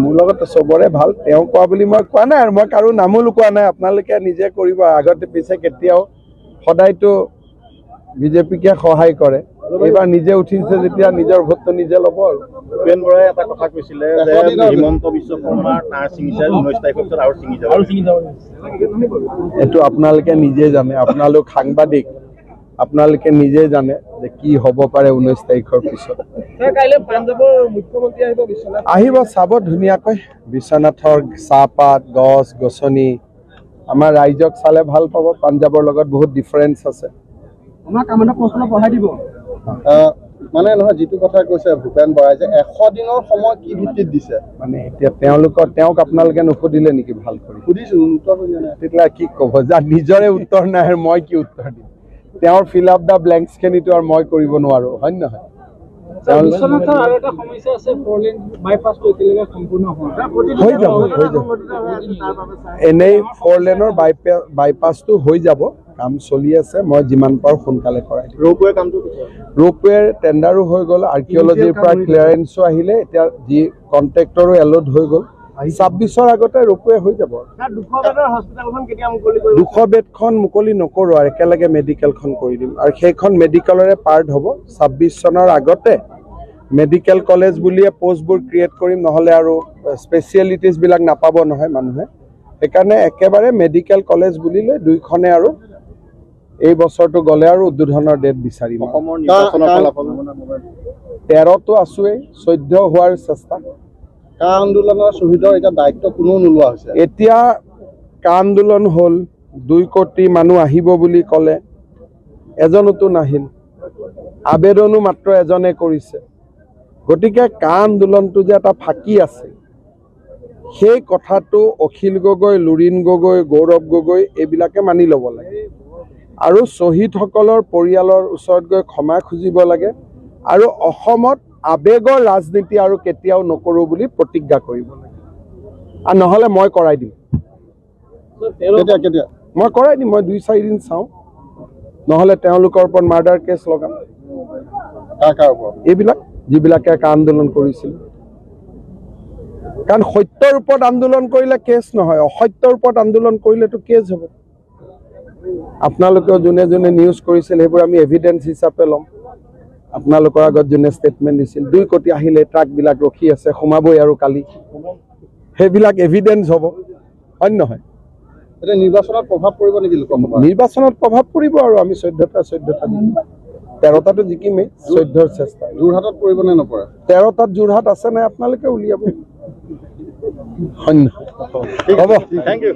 মোৰ লগত চবৰে ভাল তেওঁ কোৱা বুলি মই কোৱা নাই আৰু মই কাৰো নামো লুকোৱা নাই আপোনালোকে নিজে কৰিব আগতে পিছে কেতিয়াও সদায়তো বিজেপিকে সহায় কৰে এইবাৰ নিজে উঠিছে যেতিয়া নিজৰ ভোটটো নিজে ল'ব আৰু ভূপেন বৰাই এটা কথা কৈছিলে যে হিমন্ত বিশ্ব শৰ্মাৰ নাৰ ছিঙিছে 19 তাৰিখৰ পিছত আৰু ছিঙি যাব এইটো আপোনালোকে নিজে জানে আপোনালোক সাংবাদিক আপোনালোকে নিজে জানে যে কি হ'ব পাৰে 19 তাৰিখৰ পিছত আহিব চাব ধুনীয়াকৈ বিশ্বনাথৰ চাহপাত গছ গছনি আমাৰ ৰাইজক চালে ভাল পাব পাঞ্জাৱৰ লগত বহুত ডিফাৰেঞ্চ আছে মানে নহয় যিটো কথা কৈছে ভূপেন বৰাই যে 100 দিনৰ সময় কি ভিত্তিত দিছে মানে এতিয়া তেওঁক আপোনালোকে নুসুধিলে নেকি ভাল কৰি সুধিছো উত্তৰ দিয়া নাই তেতিয়া কি ক'ব যা নিজৰে উত্তৰ নাই আৰু মই কি উত্তৰ দিম তেওঁৰ ফিল আপ দ্য ব্লেংকছখিনি আৰু মই কৰিব নোৱাৰো হয় নহয় এনেই 4 লেনৰ বাইপাছটো হৈ যাব কাম চলি আছে মই যিমান পাৰো সোনকালে কৰাই দিম ৰোপৱেৰ টেণ্ডাৰো হৈ গ'ল আৰ্কিঅলজিৰ পৰা ক্লিয়াৰেন্সো আহিলে এতিয়া যি কণ্ট্ৰেক্টৰো এল'ট হৈ গ'ল 26ৰ আগতে ৰোপৱে হৈ যাব 200 বেডখন মুকলি নকৰোঁ আৰু একেলগে মেডিকেলখন কৰি দিম আৰু সেইখন মেডিকেলৰে পাৰ্ট হ'ব 26 চনৰ আগতে মেডিকেল কলেজ বুলিয়ে পোষ্টবোৰ ক্ৰিয়েট কৰিম নহ'লে আৰু স্পেচিয়েলিটিজবিলাক নাপাব নহয় মানুহে সেইকাৰণে একেবাৰে মেডিকেল কলেজ বুলি লৈ দুইখনে আৰু এই বছৰটো গ'লে আৰু উদ্বোধনৰ ডেট বিচাৰিম 13তো আছোৱেই 14 হোৱাৰ চেষ্টা কা আন্দোলনৰ শ্বহীদৰ এটা দায়িত্ব কোনো নোলোৱা হৈছে এতিয়া কা আন্দোলন হ'ল 2 কোটি মানুহ আহিব বুলি ক'লে এজনতো নাহিল আবেদনো মাত্ৰ এজনে কৰিছে গতিকে কা আন্দোলনটো যে এটা ফাঁকি আছে সেই কথাটো অখিল গগৈ লুৰিণ গগৈ গৌৰৱ গগৈ এইবিলাকে মানি ল'ব লাগে আৰু শ্বহীদসকলৰ পৰিয়ালৰ ওচৰত গৈ ক্ষমা খুজিব লাগে আৰু অসমত আবেগৰ ৰাজনীতি আৰু কেতিয়াও নকৰোঁ বুলি প্ৰতিজ্ঞা কৰিব লাগে আৰু নহ'লে মই কৰাই দিম মই কৰাই দিম মই 2-4 দিন চাওঁ নহ'লে তেওঁলোকৰ ওপৰত মাৰ্ডাৰ কেছ লগাম এইবিলাক যিবিলাকে আন্দোলন কৰিছিল কাৰণ সত্যৰ ওপৰত আন্দোলন কৰিলে কেছ নহয় অসত্যৰ ওপৰত আন্দোলন কৰিলেতো কেছ হ'ব আপোনালোকেও যোনে যোনে নিউজ কৰিছিল সেইবোৰ আমি এভিডেন্স হিচাপে ল'ম আপোনালোকৰ আগত যোনে ষ্টেটমেণ্ট দিছিল 2 কোটি আহিলে ট্ৰাকবিলাক ৰখি আছে সোমাবই আৰু কালি সেইবিলাক এভিডেন্স হ'ব হয় নহয় এটা নিৰ্বাচনত প্ৰভাৱ পৰিব নেকি লোকসভা নিৰ্বাচনত প্ৰভাৱ পৰিব আৰু আমি 14টা জিকিম 13টাতো জিকিমেই 14ৰ চেষ্টা যোৰহাটত পৰিব নে নপৰে 13টাত যোৰহাট আছে নাই আপোনালোকে উলিয়াব হয় নহয় হ'ব থেংক ইউ